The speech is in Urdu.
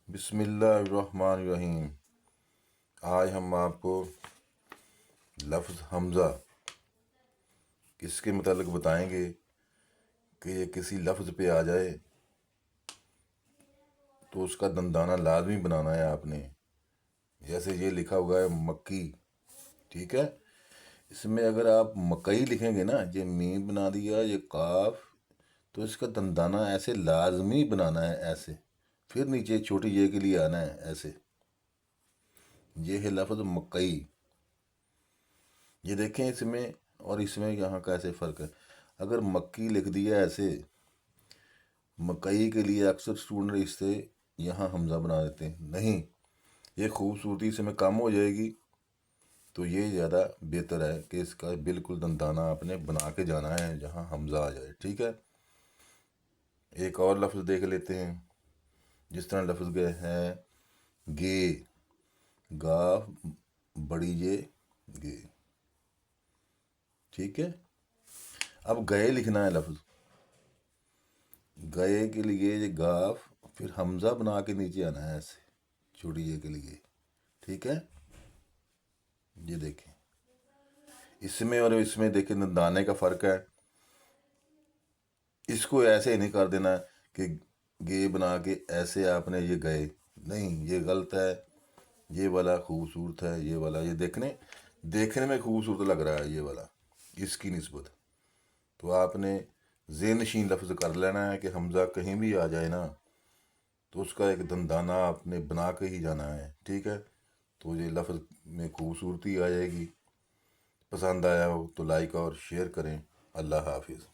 بسم اللہ الرحمن الرحیم۔ آج ہم آپ کو لفظ حمزہ کس کے متعلق بتائیں گے کہ یہ کسی لفظ پہ آ جائے تو اس کا دندانہ لازمی بنانا ہے آپ نے۔ جیسے یہ لکھا ہوا ہے مکی، ٹھیک ہے، اس میں اگر آپ مکئی لکھیں گے نا، یہ میم بنا دیا، یہ کاف، تو اس کا دندانہ ایسے لازمی بنانا ہے، ایسے، پھر نیچے چھوٹی یہ کے لیے آنا ہے ایسے۔ یہ ہے لفظ مکئی۔ یہ دیکھیں اس میں اور اس میں یہاں کا ایسے فرق ہے۔ اگر مکی لکھ دیا ایسے، مکئی کے لیے اکثر اسٹوڈنٹ اس سے یہاں حمزہ بنا دیتے ہیں، نہیں، یہ خوبصورتی اس میں کم ہو جائے گی، تو یہ زیادہ بہتر ہے کہ اس کا بالکل دندانہ آپ نے بنا کے جانا ہے جہاں حمزہ آ جائے، ٹھیک ہے۔ ایک اور لفظ دیکھ لیتے ہیں، جس طرح لفظ گئے ہے گے، گا بڑی یہ گے، ٹھیک ہے۔ اب گئے لکھنا ہے لفظ، گئے کے لیے یہ گاف، پھر حمزہ بنا کے نیچے آنا ہے ایسے چھوٹی یہ کے لیے، ٹھیک ہے۔ یہ دیکھیں اس میں اور اس میں دیکھیں دانے کا فرق ہے۔ اس کو ایسے نہیں کر دینا کہ گے بنا کے ایسے آپ نے یہ گئے، نہیں، یہ غلط ہے۔ یہ والا خوبصورت ہے، یہ والا یہ دیکھنے میں خوبصورت لگ رہا ہے یہ والا اس کی نسبت، تو آپ نے ذہن نشین لفظ کر لینا ہے کہ حمزہ کہیں بھی آ جائے نا تو اس کا ایک دندانہ آپ نے بنا کے ہی جانا ہے، ٹھیک ہے۔ تو یہ لفظ میں خوبصورتی آ جائے گی۔ پسند آیا ہو تو لائک اور شیئر کریں۔ اللہ حافظ۔